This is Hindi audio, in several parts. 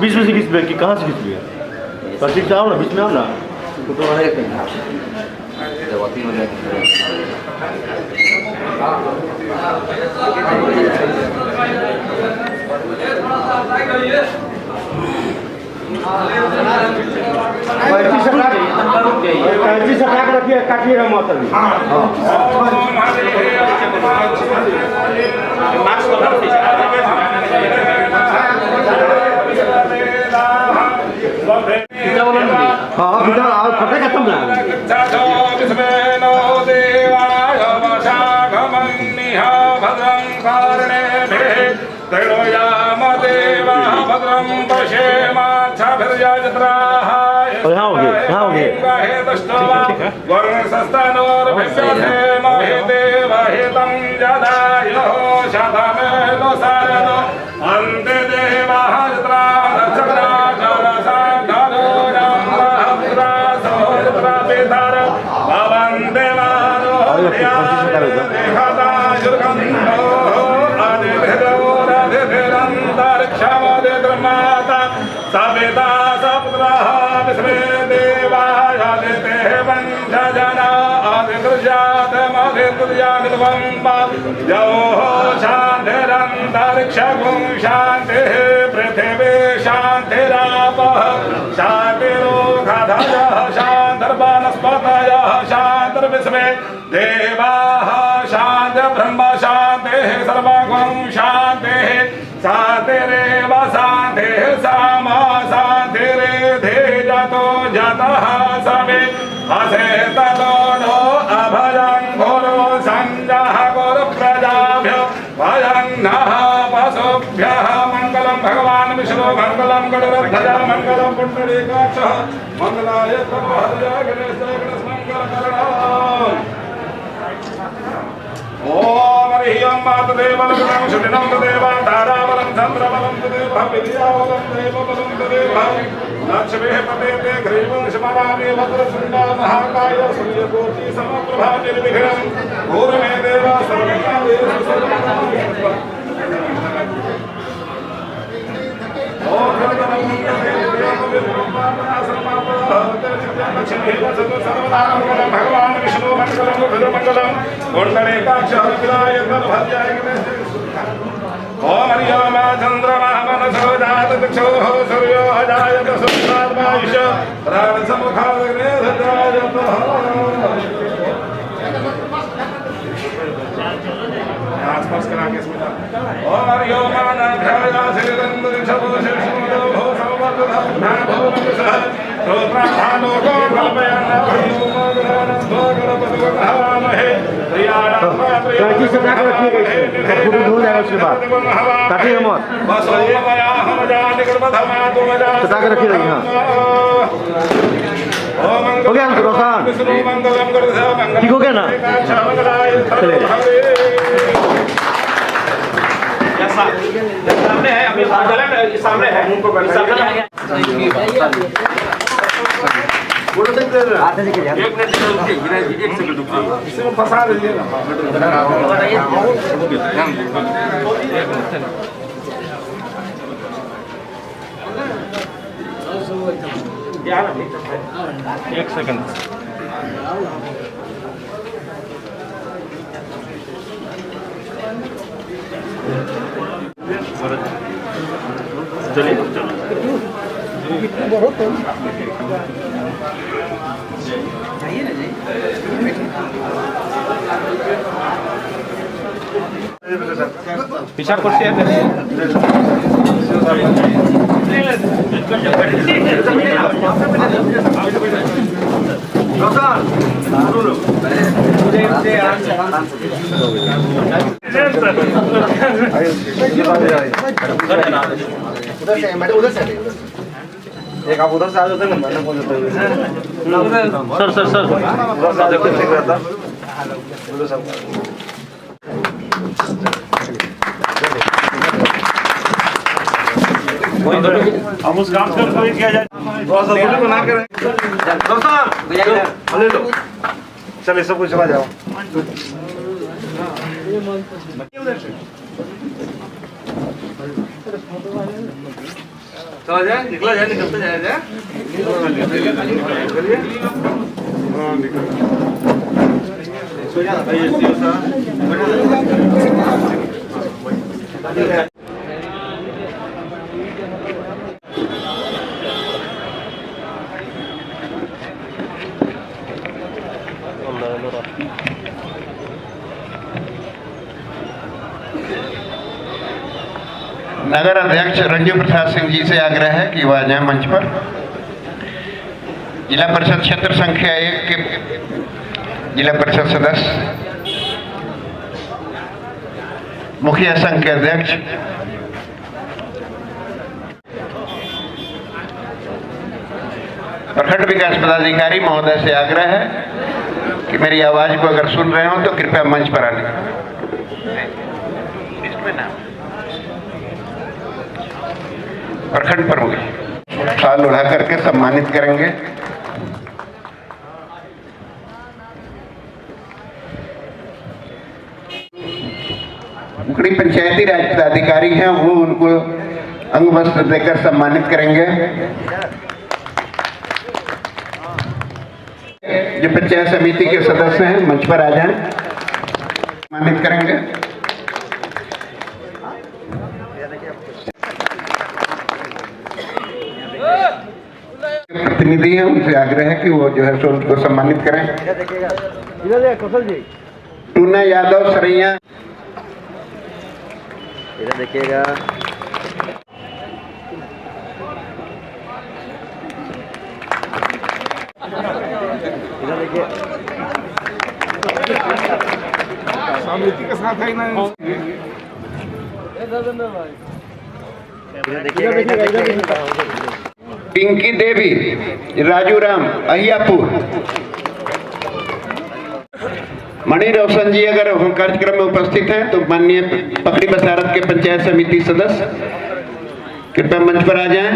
बीच में से खींच लिया कि कहाँ से खींच लिया? प्रतीक से आओ ना, बीच में आओ ना। तो है देवती हो जाएगी। कैंची से काट रखिए, काटिए माता जी। हाँ बिना फटे खत्म ना यहाँ हो गए शांतिरंतरिक्षं शांतिः पृथिवी शांतिरापः शांतिरोषधयः शांतिर्वनस्पतयः शांतिर्विश्वे देवाः शांतिर्ब्रह्म शांतिः सर्वगुं शांतिः शांतिरेव शांतिः सामा शांतिरेधि जतो जतः समे असेततो नो अभयं गुरु संजः गुरु प्रजाभ्यो भयं नः पशुभ्यः मंगलं भगवान् विष्णु मंगलं गरुड़ध्वज मंगलं पुंडरीकाक्षः मंगलाय प्रभुहरय गणेशाय गणेश मंगलकरणम्। ओम हरि ओम मातदेवं शुद्धिनं तदेव ताराबलं चन्द्रबलं तदेव विद्याबलं देवबलं तदेव लक्ष्मीः पतेते ग्रीवं स्मरामि वक्रतुण्डा महाकाय सूर्यकोटि समप्रभा निर्विघ्नं कुरु मे देव सर्वकार्येषु सर्वदा। ओम भगवान विष्णु मंगलम गुरुमंगलम पुंडरीकाक्षः विनायकर्भज्याय ओम हरि ओम चंद्रमा मनसो जातचक्षुः सूर्यो अजायत सुत्रात्मायुष प्राणसमुखाग्ने धजायतः। आसपास करा के इसमें ओम हरि ओम अनाध्याया श्रीरंद्रशभो शिवशोदो भो सर्वतः भवतः प्रोत्राधानो को कल्पयन् हरि ओम गणपतो गणपतिमहे कैंची से काट रखिए, फोटो धो जाएगा उसके बाद काटिए मत, सटा के रखिए। हाँ हो गया रोशन, ठीक हो गया ना? चले सामने है, अभी सामने है, उनको एक सेकंड रुकिए, फंसा दीजिए ना। एक सेकंड चलिए पीछा कुर्सी है उधर से एक आप उधर से आ जाते हैं, मैंने फोन सर सर सर उधर से देखो ठीक रहता हम उस काम से कोई किया जाए थोड़ा सा दूरी बना के ले लो। चलिए सब कुछ चला जाओ। चला जाए, निकला जाए, निकलते जाया जाए। नगर अध्यक्ष रंजू प्रसाद सिंह जी से आग्रह है कि वह आ जाए मंच पर। जिला परिषद क्षेत्र संख्या 1 के जिला परिषद सदस्य, मुखिया संघ के अध्यक्ष, प्रखंड विकास पदाधिकारी महोदय से आग्रह है कि मेरी आवाज को अगर सुन रहे हो तो कृपया मंच पर आने। इसमें नाम प्रखंड प्रमुख शाल उड़ा करके सम्मानित करेंगे। उकड़ी पंचायती राज पदाधिकारी हैं, वो उनको अंग वस्त्र देकर सम्मानित करेंगे। जो पंचायत समिति के सदस्य हैं मंच पर आ जाएं, सम्मानित करेंगे। प्रतिनिधि हैं, उनसे आग्रह है कि वो जो है सो उनको सम्मानित करें। टूना यादव सरैया, इधर देखिएगा। इधर देखिए। समिति के साथ है ना। इधर देखिएगा। पिंकी देवी, राजू राम, अहियापुर। मणि रोशन जी अगर कार्यक्रम में उपस्थित हैं तो माननीय पकड़ी बसारत के पंचायत समिति सदस्य कृपया मंच पर आ जाएं।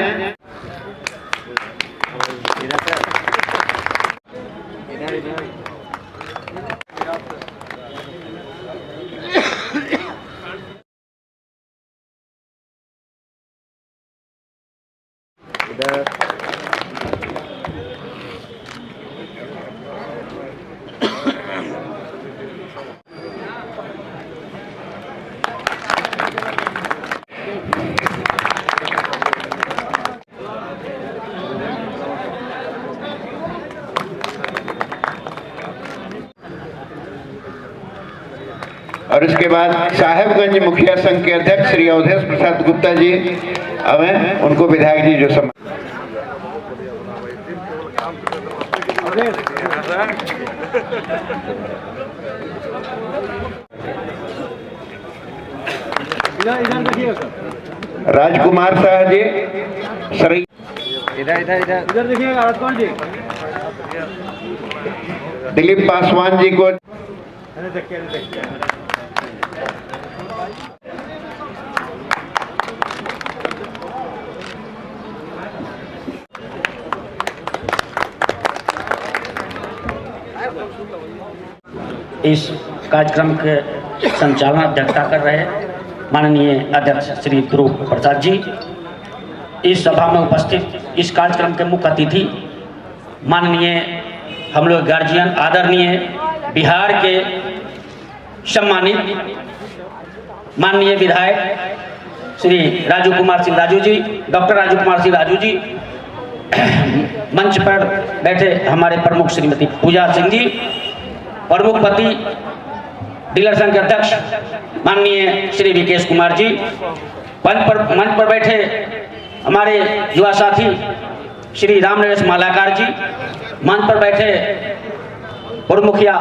और इसके बाद साहेबगंज मुखिया संघ के अध्यक्ष श्री अवधेश प्रसाद गुप्ता जी हमें उनको विधायक जी जो सम्मान। राजकुमार शाह जी सर, इधर इधर इधर इधर देखिएगा। राजकुमार जी, दिलीप पासवान जी को, इस कार्यक्रम के संचालन अध्यक्षता कर रहे माननीय अध्यक्ष श्री ध्रुव प्रसाद जी। इस सभा में उपस्थित इस कार्यक्रम के मुख्य अतिथि माननीय हम लोग गार्जियन आदरणीय बिहार के सम्मानित माननीय विधायक श्री राजू कुमार सिंह राजू जी, डॉक्टर राजू कुमार सिंह राजू जी, मंच पर बैठे हमारे प्रमुख श्रीमती पूजा सिंह जी, प्रमुख पति डीलर संघ के अध्यक्ष माननीय श्री विकेश कुमार जी, मंच पर बैठे हमारे युवा साथी श्री रामनरेश मालाकार जी, मंच पर बैठे पूर्व मुखिया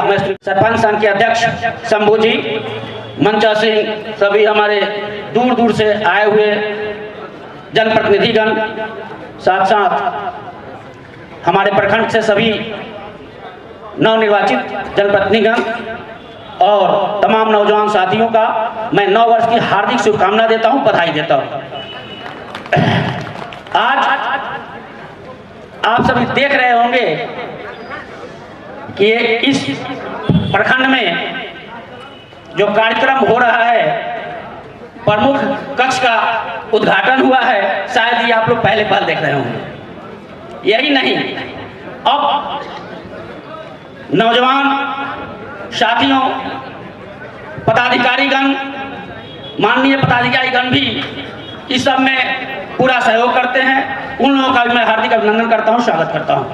सरपंच संघ के अध्यक्ष शंभू जी, मंचा सिंह, सभी हमारे दूर दूर से आए हुए जनप्रतिनिधिगण, साथ साथ हमारे प्रखंड से सभी नवनिर्वाचित जनप्रतिनिधिगण और तमाम नौजवान साथियों का मैं नव वर्ष की हार्दिक शुभकामना देता हूं, बधाई देता हूं। आज आप सभी देख रहे होंगे कि इस प्रखंड में जो कार्यक्रम हो रहा है प्रमुख कक्ष का उद्घाटन हुआ है। शायद ये आप लोग पहले बार देख रहे होंगे। यही नहीं, अब नौजवान साथियों, पदाधिकारीगण, माननीय पदाधिकारीगण भी इस सब में पूरा सहयोग करते हैं। उन लोगों का भी मैं हार्दिक अभिनंदन करता हूं, स्वागत करता हूं।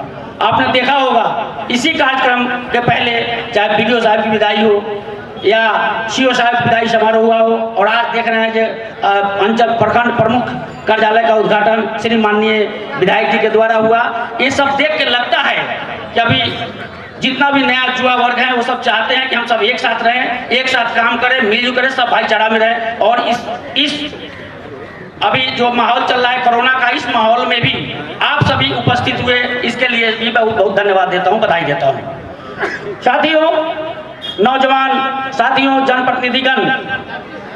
आपने देखा होगा इसी कार्यक्रम के पहले चाहे बीडीओ साहब की विदाई हो या सीओ साहब की विदाई समारोह हुआ हो, और आज देख रहे हैं कि अंचल प्रखंड प्रमुख कार्यालय का उद्घाटन श्री माननीय विधायक जी के द्वारा हुआ। ये सब देख के लगता है कि अभी जितना भी नया युवा वर्ग है वो सब चाहते हैं कि हम सब एक साथ रहें, एक साथ काम करें, मिलजुल करें, सब भाईचारा में रहें। और इस अभी जो माहौल चल रहा है कोरोना का, इस माहौल में भी आप सभी उपस्थित हुए, इसके लिए भी बहुत बहुत धन्यवाद देता हूं, बधाई देता हूं। साथियों, नौजवान साथियों, जनप्रतिनिधिगण,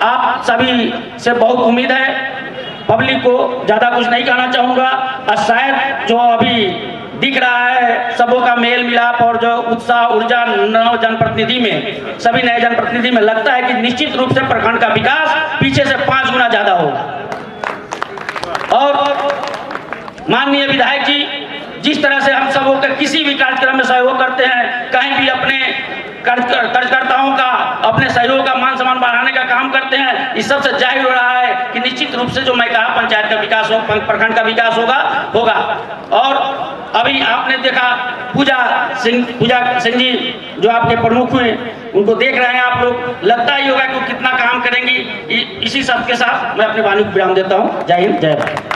आप सभी से बहुत उम्मीद है। पब्लिक को ज़्यादा कुछ नहीं कहना चाहूँगा। और शायद जो अभी दिख रहा है सबों का मेल मिलाप और जो उत्साह ऊर्जा नव जनप्रतिनिधि में, सभी नए जनप्रतिनिधि में, लगता है कि निश्चित रूप से प्रखंड का विकास पीछे से 5 गुना ज़्यादा होगा। और माननीय विधायक जी जिस तरह से हम सबों के किसी भी कार्यक्रम में सहयोग करते हैं, कहीं भी अपने कार्यकर्ताओं का, अपने सहयोग का मान सम्मान बढ़ाने का काम करते हैं, इस सबसे जाहिर हो रहा है कि निश्चित रूप से जो मैं कहा पंचायत का विकास हो, प्रखंड का विकास होगा। और अभी आपने देखा पूजा सिंह जी जो आपके प्रमुख हुए, उनको देख रहे हैं आप लोग, लगता ही होगा कि वो कितना काम करेंगी। इसी सब के साथ मैं अपने वाणी को विराम देता हूँ। जय हिंद, जय भारत।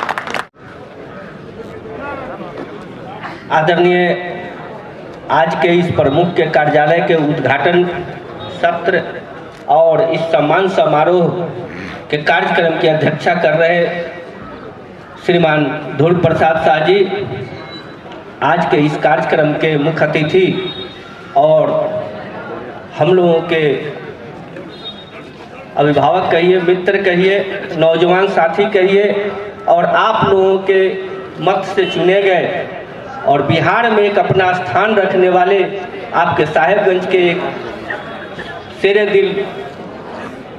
आदरणीय, आज के इस प्रमुख के कार्यालय के उद्घाटन सत्र और इस सम्मान समारोह के कार्यक्रम की अध्यक्षता कर रहे श्रीमान ध्रुव प्रसाद शाह जी, आज के इस कार्यक्रम के मुख्य अतिथि और हम लोगों के अभिभावक कहिए, मित्र कहिए, नौजवान साथी कहिए, और आप लोगों के मत से चुने गए और बिहार में एक अपना स्थान रखने वाले आपके साहेबगंज के एक शेरे दिल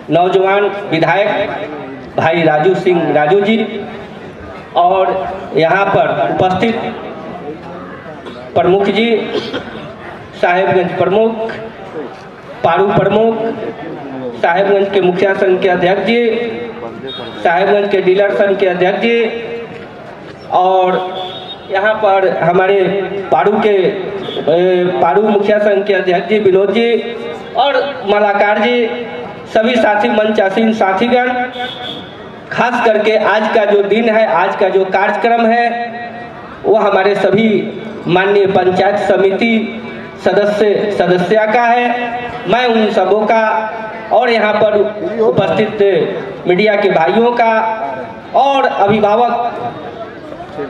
नौजवान विधायक भाई राजू सिंह राजू जी, और यहाँ पर उपस्थित प्रमुख जी, साहेबगंज प्रमुख, पारू प्रमुख, साहेबगंज के मुखिया संघ के अध्यक्ष जी, साहेबगंज के डीलर संघ के अध्यक्ष जी, और यहाँ पर हमारे पारू मुखिया संघ के अध्यक्ष जी विनोद जी और मलाकार जी, सभी साथी, मंचासीन साथीगण, खास करके आज का जो दिन है, आज का जो कार्यक्रम है, वो हमारे सभी माननीय पंचायत समिति सदस्या का है। मैं उन सबों का और यहाँ पर उपस्थित मीडिया के भाइयों का और अभिभावक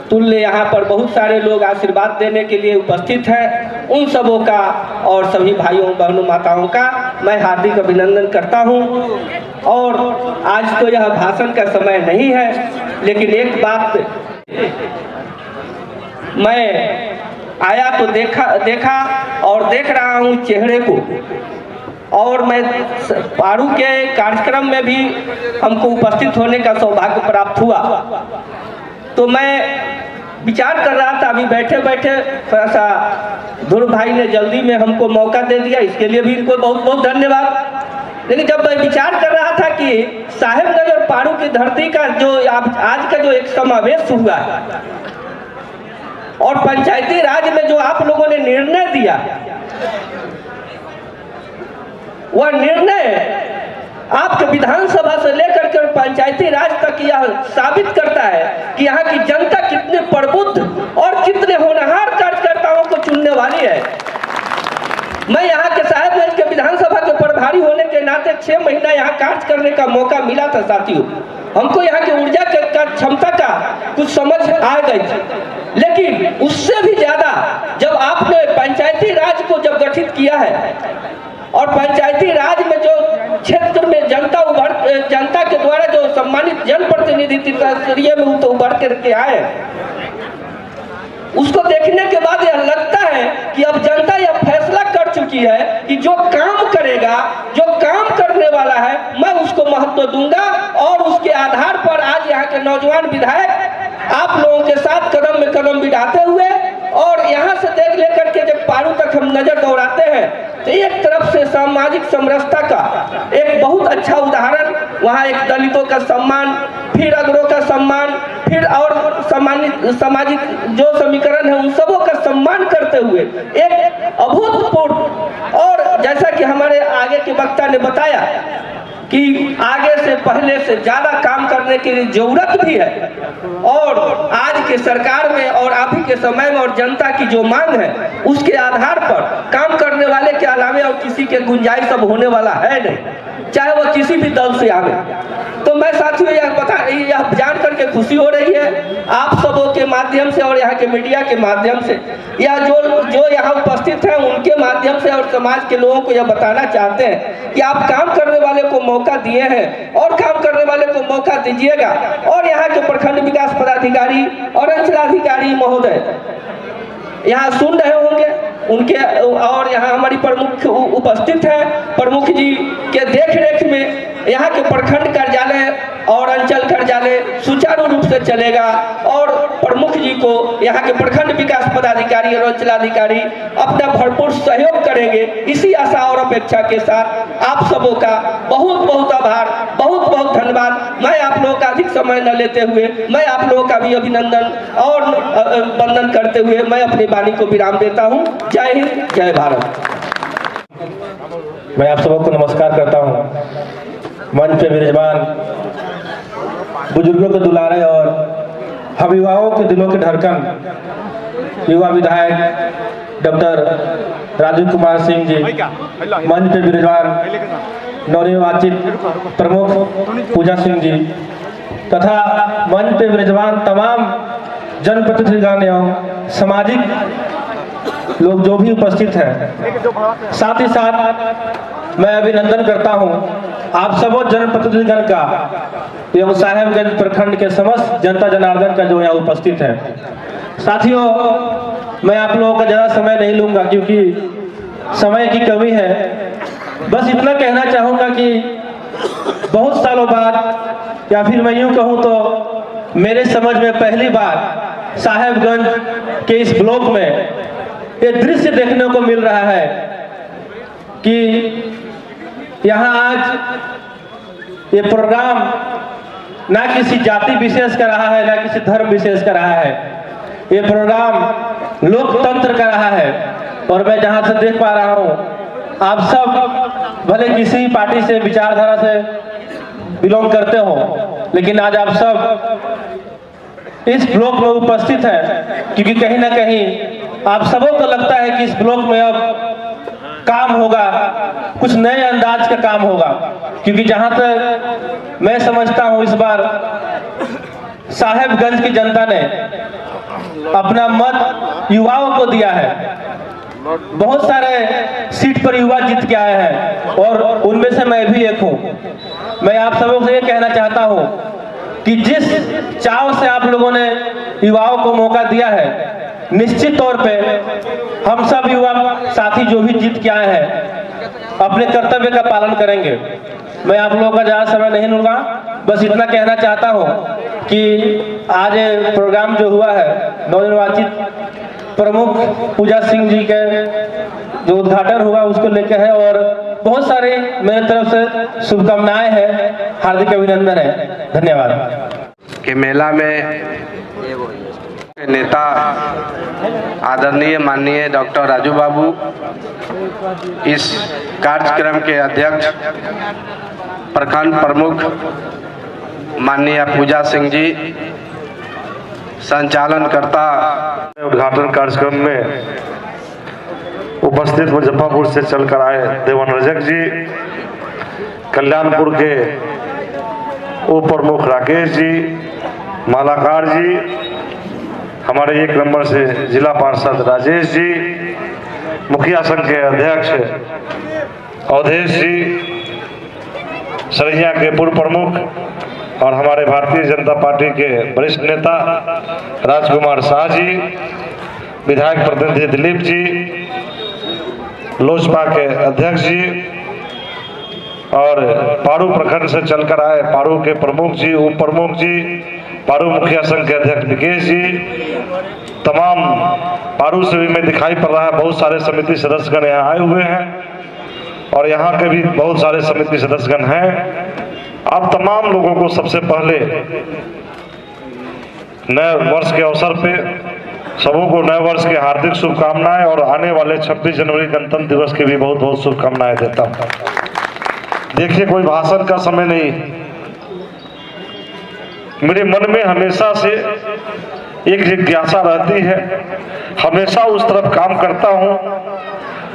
तुल्य यहाँ पर बहुत सारे लोग आशीर्वाद देने के लिए उपस्थित हैं, उन सबों का और सभी भाइयों बहनों माताओं का मैं हार्दिक अभिनंदन करता हूँ। और आज तो यह भाषण का समय नहीं है, लेकिन एक बात, मैं आया तो देखा और देख रहा हूँ चेहरे को, और मैं पारू के कार्यक्रम में भी हमको उपस्थित होने का सौभाग्य प्राप्त हुआ। तो मैं विचार कर रहा था, अभी बैठे बैठे थोड़ा सा ध्रुव भाई ने जल्दी में हमको मौका दे दिया, इसके लिए भी इनको बहुत बहुत धन्यवाद। लेकिन जब मैं विचार कर रहा था कि साहेबगंज और पारू की धरती का जो आज का जो एक समावेश हुआ है और पंचायती राज में जो आप लोगों ने निर्णय दिया, वह निर्णय आपके विधानसभा से लेकर के पंचायती राज तक यह साबित करता है कि यहाँ की जनता कितने प्रबुद्ध और कितने होनहार कार्यकर्ताओं को चुनने वाली है। मैं यहाँ के साहेबगंज के विधानसभा के प्रभारी होने के नाते 6 महीना यहाँ कार्य करने का मौका मिला था साथियों। हमको यहाँ की ऊर्जा का क्षमता का कुछ समझ आ गई थी, लेकिन उससे भी ज्यादा जब आपने पंचायती राज को जब गठित किया है और पंचायती राज में जो क्षेत्र में जनता के द्वारा जो सम्मानित जनप्रतिनिधि स्तरीय में तो उभर करके आए, उसको देखने के बाद यह लगता है कि अब जनता यह फैसला कर चुकी है कि जो काम करेगा, जो काम करने वाला है, मैं उसको महत्व दूंगा उसके आधार पर आज यहाँ के नौजवान विधायक आप लोगों के साथ कदम में कदम बिठाते हुए और यहाँ से देख लेकर के जब पारू तक हम नजर दौड़ाते हैं तो एक तरफ से सामाजिक समरसता का एक बहुत अच्छा उदाहरण, वहाँ एक दलितों का सम्मान, फिर अगरों का सम्मान, फिर और सामाजिक जो समीकरण है उन सबों का सम्मान करते हुए एक अभूतपूर्व, और जैसा कि हमारे आगे के वक्ता ने बताया कि आगे से पहले से ज्यादा काम करने की जरूरत भी है, और आज के सरकार में और अभी के समय में और जनता की जो मांग है उसके आधार पर काम करने वाले के अलावे और किसी के गुंजाइश अब होने वाला है नहीं, चाहे वो किसी भी दल से आवे। तो मैं साथियों यह जान करके खुशी हो रही है आप सबों के माध्यम से और यहाँ के मीडिया के माध्यम से, या जो यहाँ उपस्थित हैं उनके माध्यम से और समाज के लोगों को यह बताना चाहते हैं कि आप काम करने वाले को मौका दिए हैं और काम करने वाले को मौका दीजिएगा। और यहाँ के प्रखंड विकास पदाधिकारी और अंचलाधिकारी महोदय यहाँ सुन रहे होंगे उनके, और यहाँ हमारी प्रमुख उपस्थित है, प्रमुख जी के देखरेख में यहाँ के प्रखंड कार्यालय और अंचल कार्यालय सुचारू रूप से चलेगा, और प्रमुख जी को यहाँ के प्रखंड विकास पदाधिकारी और अंचलाधिकारी अपना भरपूर सहयोग करेंगे। इसी आशा और अपेक्षा के साथ आप सबों का बहुत बहुत आभार, बहुत बहुत धन्यवाद। मैं आप लोगों का अधिक समय न लेते हुए मैं आप लोगों का भी अभिनंदन और वंदन करते हुए मैं अपनी वाणी को विराम देता हूँ। जय हिंद, जय भारत। मैं आप सबों को नमस्कार करता हूँ। मंच पे विराजमान बुजुर्गों के दुलारे और हम युवाओं के दिलों के धड़कन युवा विधायक डॉक्टर राजू कुमार सिंह जी, मंच पे विराजमान नवनिर्वाचित प्रमुख पूजा सिंह जी तथा मंच पे विराजमान तमाम जनप्रतिनिधिगण एवं सामाजिक लोग जो भी उपस्थित हैं, साथ ही साथ मैं अभिनंदन करता हूं आप सबों जनप्रतिनिधिगण का एवं साहेबगंज प्रखंड के समस्त जनता जनार्दन का जो यहाँ उपस्थित है। साथियों, मैं आप लोगों का ज़्यादा समय नहीं लूँगा क्योंकि समय की कमी है। बस इतना कहना चाहूँगा कि बहुत सालों बाद, या फिर मैं यूँ कहूँ तो मेरे समझ में पहली बार साहेबगंज के इस ब्लॉक में ये दृश्य देखने को मिल रहा है कि यहाँ आज ये प्रोग्राम ना किसी जाति विशेष का रहा है, ना किसी धर्म विशेष का रहा है, ये प्रोग्राम लोकतंत्र का रहा है। और मैं जहाँ से देख पा रहा हूँ आप सब भले किसी पार्टी से विचारधारा से बिलोंग करते हो, लेकिन आज आप सब इस ब्लॉक में उपस्थित हैं क्योंकि कहीं ना कहीं आप सबों को लगता है कि इस ब्लॉक में अब काम होगा, कुछ नए अंदाज का काम होगा। क्योंकि जहां तक मैं समझता हूं इस बार साहेबगंज की जनता ने अपना मत युवाओं को दिया है। बहुत सारे सीट पर युवा जीत के आए हैं और उनमें से मैं भी एक हूं। मैं आप सबों से ये कहना चाहता हूं कि जिस चाव से आप लोगों ने युवाओं को मौका दिया है, निश्चित तौर पे हम सब युवा साथी जो भी जीत के आए हैं अपने कर्तव्य का पालन करेंगे। मैं आप लोगों का ज़्यादा समय नहीं लूँगा, बस इतना कहना चाहता हूँ कि आज प्रोग्राम जो हुआ है नवनिर्वाचित प्रमुख पूजा सिंह जी के जो उद्घाटन हुआ उसको लेकर है और बहुत सारी मेरे तरफ से शुभकामनाएं हैं, हार्दिक अभिनंदन है। धन्यवाद। के मेला में नेता आदरणीय माननीय डॉक्टर राजू बाबू, इस कार्यक्रम के अध्यक्ष प्रखंड प्रमुख माननीय पूजा सिंह जी, संचालनकर्ता उद्घाटन कार्यक्रम में उपस्थित मुजफ्फरपुर से चलकर आए देवन रजक जी, कल्याणपुर के उप प्रमुख राकेश जी, मालाकार जी, हमारे 1 नंबर से जिला पार्षद राजेश जी, मुखिया संघ के अध्यक्ष अवधेश जी, सरैया के पूर्व प्रमुख और हमारे भारतीय जनता पार्टी के वरिष्ठ नेता राजकुमार शाह जी, विधायक प्रतिनिधि दिलीप जी, लोजपा के अध्यक्ष जी और पारू प्रखंड से चलकर आए पारू के प्रमुख जी, उप प्रमुख जी, पारू मुखिया संघ के अध्यक्ष विकेश जी, तमाम पारू से भी में दिखाई पड़ रहा है बहुत सारे समिति सदस्यगण यहाँ आए हुए हैं और यहाँ के भी बहुत सारे समिति सदस्यगण हैं। आप तमाम लोगों को सबसे पहले नए वर्ष के अवसर पे सबों को नए वर्ष की हार्दिक शुभकामनाएं और आने वाले 26 जनवरी गणतंत्र दिवस की भी बहुत बहुत शुभकामनाएं देता हूँ। देखिए, कोई भाषण का समय नहीं, मेरे मन में हमेशा से एक जिज्ञासा रहती है, हमेशा उस तरफ काम करता हूं,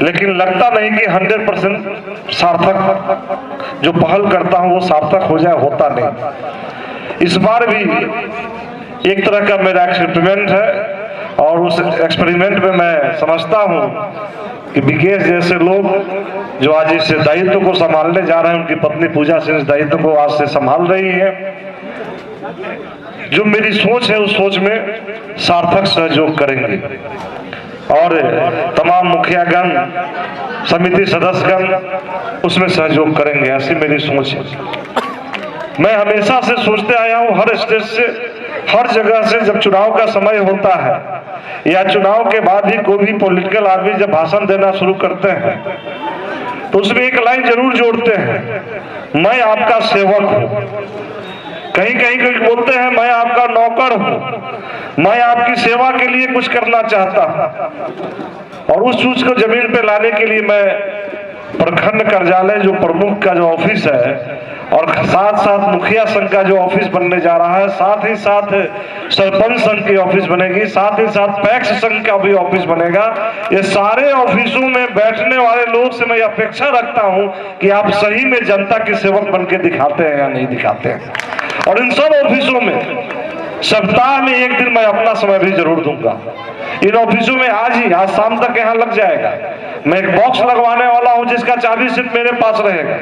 लेकिन लगता नहीं कि 100% सार्थक जो पहल करता हूं वो सार्थक हो जाए, होता नहीं। इस बार भी एक तरह का मेरा एक्सपेरिमेंट है और उस एक्सपेरिमेंट में मैं समझता हूं कि विकेश जैसे लोग जो आज इस दायित्व को संभालने जा रहे हैं, उनकी पत्नी पूजा सिंह इस दायित्व को आज से संभाल रही है, जो मेरी सोच है उस सोच में सार्थक सहयोग करेंगे और तमाम मुखियागण, समिति सदस्यगण उसमें सहयोग करेंगे, ऐसी मेरी सोच है। मैं हमेशा से सोचते आया हूँ, हर स्टेज से, हर जगह से जब चुनाव का समय होता है या चुनाव के बाद भी कोई भी पॉलिटिकल आदमी जब भाषण देना शुरू करते हैं तो उसमें एक लाइन जरूर जोड़ते हैं, मैं आपका सेवक हूँ। कहीं कहीं बोलते हैं मैं आपका नौकर हूं, मैं आपकी सेवा के लिए कुछ करना चाहता हूं। और उस चीज को जमीन पे लाने के लिए मैं प्रखंड कार्यालय जो प्रमुख का जो ऑफिस है और साथ साथ मुखिया संघ का जो ऑफिस बनने जा रहा है, साथ ही साथ सरपंच संघ की ऑफिस बनेगी, साथ ही साथ पैक्स संघ का भी ऑफिस बनेगा। ये सारे ऑफिसों में बैठने वाले लोग से मैं अपेक्षा रखता हूं कि आप सही में जनता के सेवक बन के दिखाते हैं या नहीं दिखाते हैं। और इन सब ऑफिसों में सप्ताह में एक दिन मैं अपना समय भी जरूर दूंगा। इन ऑफिसों में आज शाम तक यहाँ लग जाएगा। मैं एक बॉक्स लगवाने वाला हूँ जिसका चाबी सिर्फ मेरे पास रहेगा।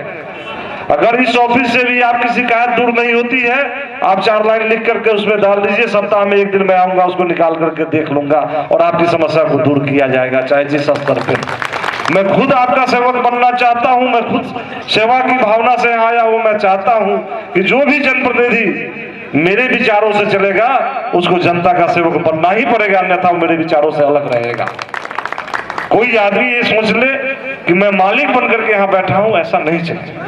अगर इस ऑफिस से भी आपकी शिकायत दूर नहीं होती है, आप 4 लाइन लिख करके उसमें डाल दीजिए, सप्ताह में एक दिन मैं आऊंगा, उसको निकाल करके देख लूंगा और आपकी समस्या को दूर किया जाएगा, चाहे जिस स्तर पे। मैं खुद आपका सेवक बनना चाहता हूं, मैं खुद सेवा की भावना से आया हूं। मैं चाहता हूं कि जो भी जनप्रतिनिधि मेरे विचारों से चलेगा उसको जनता का सेवक बनना ही पड़ेगा, अन्यथा मेरे विचारों से अलग रहेगा। कोई आदमी ये सोच ले कि मैं मालिक बनकर के यहाँ बैठा हूं, ऐसा नहीं चले।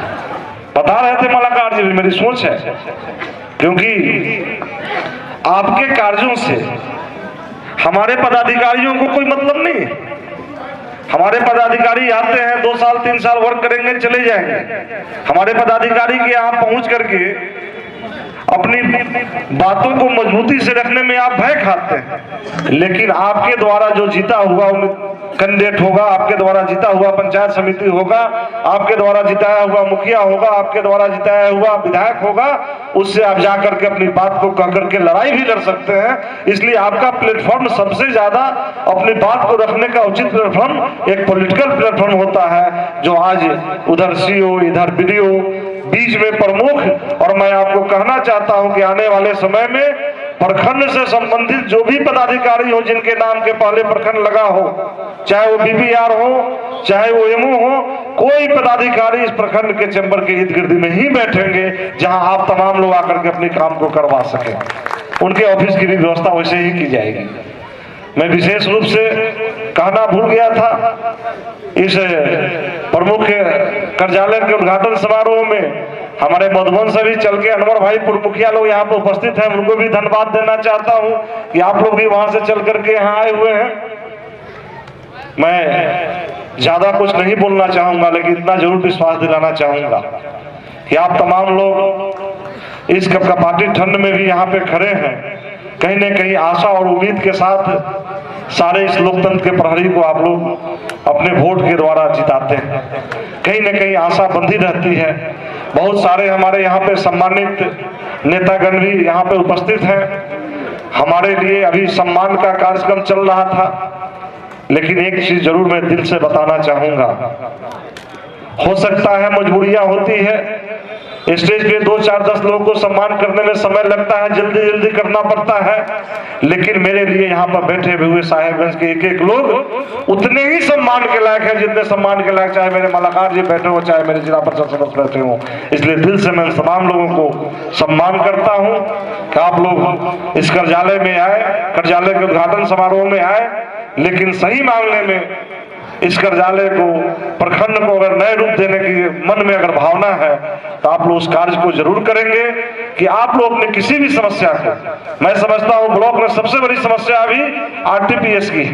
बता रहे थे मलाकार जी, मेरी सोच है, क्योंकि आपके कार्यों से हमारे पदाधिकारियों को कोई मतलब नहीं है। हमारे पदाधिकारी आते हैं, 2 साल 3 साल वर्क करेंगे, चले जाएंगे। हमारे पदाधिकारी के यहाँ पहुंच करके अपनी बातों को मजबूती से रखने में आप भय खाते हैं, लेकिन आपके द्वारा जो जीता हुआ कैंडिडेट होगा, आपके द्वारा जीता हुआ पंचायत समिति होगा, आपके द्वारा जिताया हुआ मुखिया होगा, आपके द्वारा जिताया हुआ विधायक होगा, उससे आप जाकर के अपनी बात को कह करके लड़ाई भी लड़ सकते हैं। इसलिए आपका प्लेटफॉर्म सबसे ज्यादा अपनी बात को रखने का उचित प्लेटफॉर्म एक पॉलिटिकल प्लेटफॉर्म होता है, जो आज उधर सीओ इधर बीडीओ बीच में प्रमुख। और मैं आपको कहना चाहता हूं कि आने वाले समय में प्रखंड से संबंधित जो भी पदाधिकारी हो, जिनके नाम के पहले प्रखंड लगा हो, चाहे वो बीपीआर हो, चाहे वो एमओ हो, कोई पदाधिकारी इस प्रखंड के चैम्बर के इर्द गिर्द में ही बैठेंगे जहां आप तमाम लोग आकर के अपने काम को करवा सके। उनके ऑफिस की भी व्यवस्था वैसे ही की जाएगी। मैं विशेष रूप से कहना भूल गया था, इस प्रमुख कार्यालय के उद्घाटन समारोह में हमारे मधुबन से भी चल के अनवर भाई पूर्व मुखिया लोग यहाँ पर उपस्थित हैं, उनको भी धन्यवाद देना चाहता हूँ कि आप लोग भी वहां से चल करके यहाँ आए हुए हैं। मैं ज्यादा कुछ नहीं बोलना चाहूंगा, लेकिन इतना जरूर विश्वास दिलाना चाहूंगा कि आप तमाम लोग इस कपाटी ठंड में भी यहाँ पे खड़े हैं, कहीं न कहीं आशा और उम्मीद के साथ सारे इस लोकतंत्र के प्रहरी को आप लोग अपने वोट के द्वारा जिताते हैं। कहीं न कहीं आशा बंधी रहती है। बहुत सारे हमारे यहाँ पे सम्मानित नेतागण भी यहाँ पे उपस्थित हैं। हमारे लिए अभी सम्मान का कार्यक्रम चल रहा था, लेकिन एक चीज जरूर मैं दिल से बताना चाहूंगा, हो सकता है मजबूरियां होती है, स्टेज पे 2, 4, 10 लोगों को सम्मान करने में समय लगता है, जल्दी जल्दी करना पड़ता है, लेकिन मेरे लिए यहाँ पर बैठे हुए साहेबगंज के एक एक लोग उतने ही सम्मान के लायक हैं जितने सम्मान के लायक चाहे मेरे मलाकार जी बैठे हो, चाहे मेरे जिला परिषद सदस्य बैठे हो। इसलिए दिल से मैं तमाम लोगों को सम्मान करता हूँ कि आप लोग इस कार्यालय में आए, कार्यालय के उद्घाटन समारोह में आए, लेकिन सही मामले में इस कार्यालय को, प्रखंड को अगर नए रूप देने की मन में अगर भावना है तो आप लोग उस कार्य को जरूर करेंगे कि आप लोग अपने किसी भी समस्या को, मैं समझता हूं ब्लॉक में सबसे बड़ी समस्या अभी आरटीपीएस की,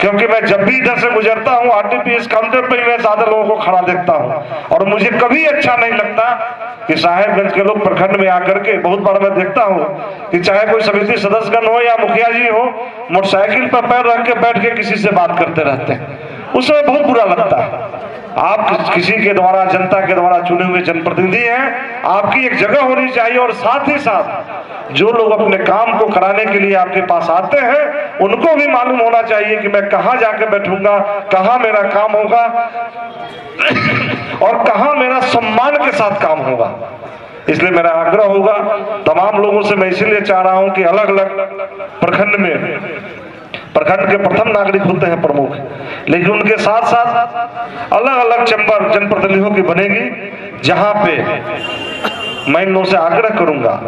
क्योंकि मैं जब भी इधर से गुजरता हूं आरटीपीएस काउंटर पर ही मैं ज्यादा लोगों को खड़ा देखता हूं और मुझे कभी अच्छा नहीं लगता कि साहेबगंज के लोग प्रखंड में आकर के, बहुत बार मैं देखता हूं कि चाहे कोई समिति सदस्यगण हो या मुखिया जी हो, मोटरसाइकिल पर पैर रख के बैठ के किसी से बात करते रहते हैं, उसमें बहुत बुरा लगता है। आप किसी के द्वारा, जनता के द्वारा चुने हुए जनप्रतिनिधि हैं, आपकी एक जगह होनी चाहिए और साथ ही साथ जो लोग अपने काम को कराने के लिए आपके पास आते हैं उनको भी मालूम होना चाहिए कि मैं कहाँ जाके बैठूंगा, कहाँ मेरा काम होगा और कहाँ मेरा सम्मान के साथ काम होगा। इसलिए मेरा आग्रह होगा तमाम लोगों से, मैं इसीलिए चाह रहा हूं कि अलग अलग प्रखंड में, प्रखंड के प्रथम नागरिक होते हैं प्रमुख, लेकिन उनके साथ साथ अलग अलग चैम्बर जनप्रतिनिधियों की बनेगी, जहां पे मैं इन लोगों से आग्रह करूंगा,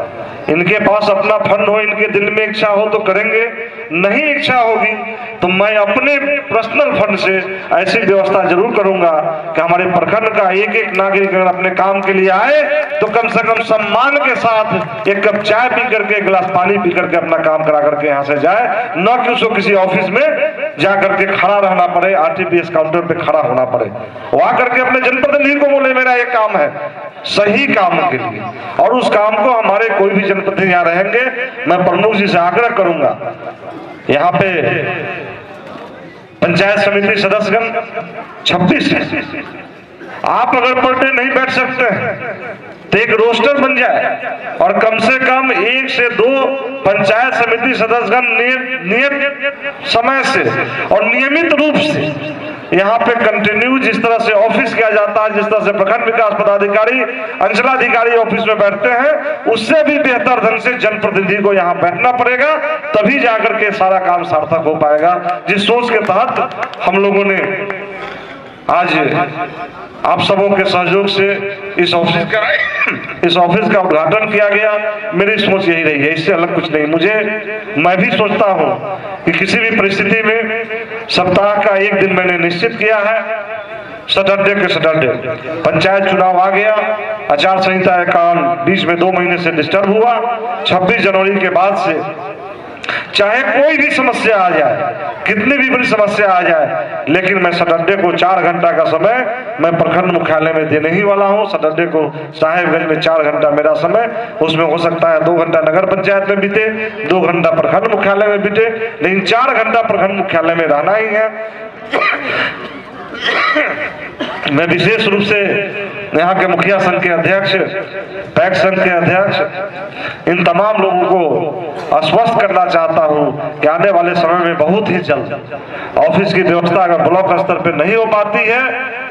इनके पास अपना फंड हो, इनके दिल में इच्छा हो तो करेंगे, नहीं इच्छा होगी तो मैं अपने पर्सनल फंड से ऐसी व्यवस्था जरूर करूंगा कि हमारे प्रखंड का एक एक नागरिक अगर अपने काम के लिए आए तो कम से कम सम्मान के साथ एक कप चाय पी करके, एक गिलास पानी पी करके अपना काम करा करके यहाँ से जाए, न कि उसको किसी ऑफिस में जा करके खड़ा रहना पड़े, आरटीपीएस काउंटर पे खड़ा होना पड़े। वहां करके अपने जनप्रतिनिधि को बोले मेरा एक काम है, सही काम के लिए, और उस काम को हमारे कोई भी जनप्रतिनिधि यहाँ रहेंगे, मैं प्रमुख जी से आग्रह करूंगा, यहाँ पे पंचायत समिति सदस्यगण 26 है, आप अगर पर डे नहीं बैठ सकते तो एक रोस्टर बन जाए और कम से कम 1 से 2 पंचायत समिति सदस्यगण नियत समय से और नियमित रूप से यहाँ पे कंटिन्यू, जिस तरह से ऑफिस किया जाता है, जिस तरह से प्रखंड विकास पदाधिकारी, अंचलाधिकारी ऑफिस में बैठते हैं, उससे भी बेहतर ढंग से जनप्रतिनिधि को यहाँ बैठना पड़ेगा, तभी जाकर के सारा काम सार्थक हो पाएगा। जिस सोच के तहत हम लोगों ने आज आप सबों के सहयोग से इस ऑफिस का उद्घाटन किया गया, मेरी सोच यही रही है, इससे अलग कुछ नहीं। मैं भी सोचता हूं कि किसी भी परिस्थिति में सप्ताह का एक दिन मैंने निश्चित किया है, सैटरडे के सैटरडे। पंचायत चुनाव आ गया, आचार संहिता का बीच में 2 महीने से डिस्टर्ब हुआ, 26 जनवरी के बाद से चाहे कोई भी समस्या आ जाए, कितनी भी बड़ी समस्या आ जाए, लेकिन मैं सैटरडे को 4 घंटा का समय मैं प्रखंड मुख्यालय में देने ही वाला हूं। सैटरडे को साहेबगंज में 4 घंटा मेरा समय, उसमें हो सकता है 2 घंटा नगर पंचायत में बीते, 2 घंटा प्रखंड मुख्यालय में बीते, लेकिन 4 घंटा प्रखंड मुख्यालय में रहना ही है। मैं विशेष रूप से यहाँ के मुखिया संघ के अध्यक्ष, पैक्स संघ के अध्यक्ष, इन तमाम लोगों को आश्वस्त करना चाहता हूँ कि आने वाले समय में बहुत ही जल्द ऑफिस की व्यवस्था अगर ब्लॉक स्तर पर नहीं हो पाती है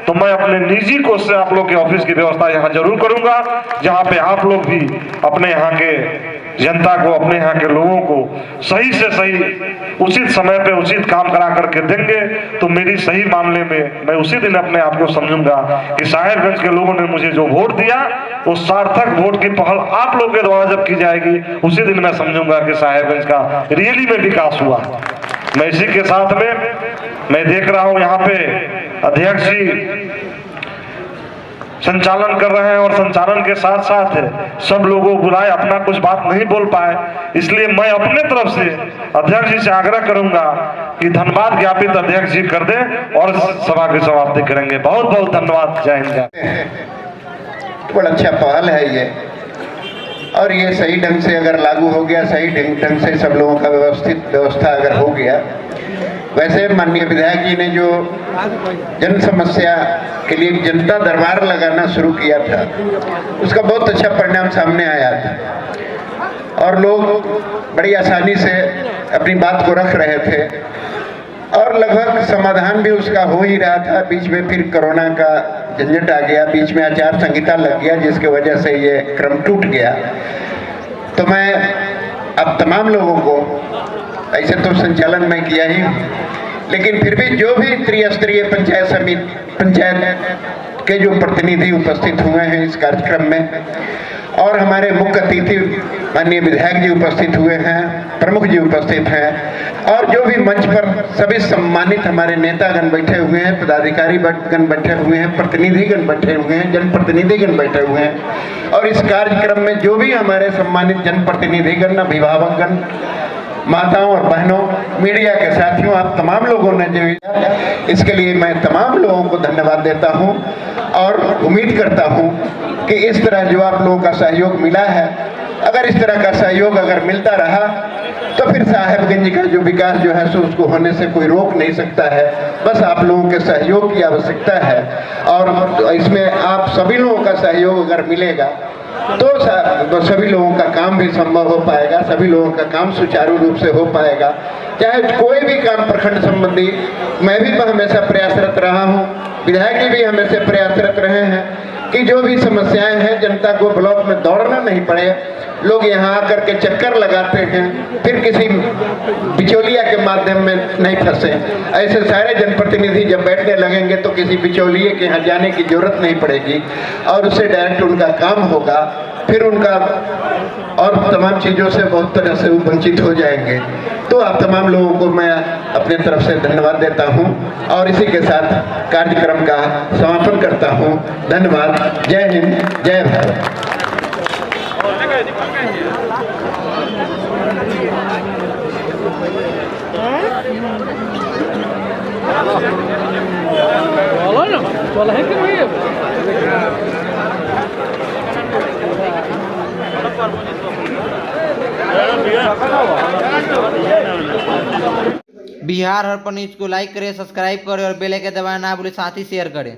तो मैं अपने निजी कोष से आप लोग के ऑफिस की व्यवस्था यहाँ जरूर करूंगा, जहाँ पे आप लोग भी अपने यहाँ के जनता को, अपने यहाँ के लोगों को सही से सही उचित समय पे उचित काम करा करके देंगे, तो मेरी सही मामले में मैं उसी दिन अपने आप को समझूंगा कि साहेबगंज के लोगों ने मुझे जो वोट दिया वो सार्थक वोट की पहल आप लोगों के द्वारा जब की जाएगी, उसी दिन मैं समझूंगा कि साहेबगंज का रियली में विकास हुआ। मैं इसी के साथ में मैं देख रहा हूं यहाँ पे अध्यक्ष जी संचालन कर रहे हैं और संचालन के साथ साथ सब लोगों को बुलाए, अपना कुछ बात नहीं बोल पाए, इसलिए मैं अपने तरफ से अध्यक्ष जी से आग्रह करूंगा कि धन्यवाद ज्ञापित अध्यक्ष जी कर दें और सभा की समाप्ति करेंगे। बहुत बहुत धन्यवाद। जय हिंद। बड़ा अच्छा पहल है ये, और ये सही ढंग से अगर लागू हो गया, सही ढंग से सब लोगों का व्यवस्था अगर हो गया। वैसे माननीय विधायक जी ने जो जन समस्या के लिए जनता दरबार लगाना शुरू किया था, उसका बहुत अच्छा परिणाम सामने आया था और लोग बड़ी आसानी से अपनी बात को रख रहे थे। और लगभग समाधान भी उसका हो ही रहा था। बीच में फिर कोरोना का झंझट आ गया, बीच में आचार संहिता लग गया, जिसकी वजह से ये क्रम टूट गया। तो मैं अब तमाम लोगों को, ऐसे तो संचालन में किया ही, लेकिन फिर भी जो भी त्रिस्तरीय पंचायत समिति, पंचायत के जो प्रतिनिधि उपस्थित हुए हैं इस कार्यक्रम में, और हमारे मुख्य अतिथि माननीय विधायक जी उपस्थित हुए हैं, प्रमुख जी उपस्थित हैं, और जो भी मंच पर सभी सम्मानित हमारे नेतागण बैठे हुए हैं, पदाधिकारी गण बैठे हुए हैं, प्रतिनिधिगण बैठे हुए हैं, जनप्रतिनिधिगण बैठे हुए हैं, और इस कार्यक्रम में जो भी हमारे सम्मानित जनप्रतिनिधिगण, अभिभावकगण, माताओं और बहनों, मीडिया के साथियों, आप तमाम लोगों ने जो, इसके लिए मैं तमाम लोगों को धन्यवाद देता हूं और उम्मीद करता हूं कि इस तरह जो आप लोगों का सहयोग मिला है, अगर इस तरह का सहयोग अगर मिलता रहा तो फिर साहेबगंज का जो विकास जो है सो उसको होने से कोई रोक नहीं सकता है। बस आप लोगों के सहयोग की आवश्यकता है, और इसमें आप सभी लोगों का सहयोग अगर मिलेगा तो सभी लोगों का काम भी संभव हो पाएगा, सभी लोगों का काम सुचारू रूप से हो पाएगा। चाहे कोई भी काम प्रखंड संबंधी, मैं भी हमेशा प्रयासरत रहा हूँ, विधायक जी भी हमेशा प्रयासरत रहे हैं कि जो भी समस्याएं हैं जनता को ब्लॉक में दौड़ना नहीं पड़े, लोग यहाँ आकर के चक्कर लगाते हैं, फिर किसी बिचौलिया के माध्यम में नहीं फंसे। ऐसे सारे जनप्रतिनिधि जब बैठने लगेंगे तो किसी बिचौलिए के यहाँ जाने की जरूरत नहीं पड़ेगी, और उससे डायरेक्ट उनका काम होगा, फिर उनका और तमाम चीज़ों से बहुत तरह से वंचित हो जाएंगे। तो आप तमाम लोगों को मैं अपने तरफ से धन्यवाद देता हूं, और इसी के साथ कार्यक्रम का समापन करता हूं। धन्यवाद। जय हिंद, जय भारत। बिहार हर न्यूज को लाइक करें, सब्सक्राइब करें और बेल आइकन दबाना ना भूलें, साथ ही शेयर करें।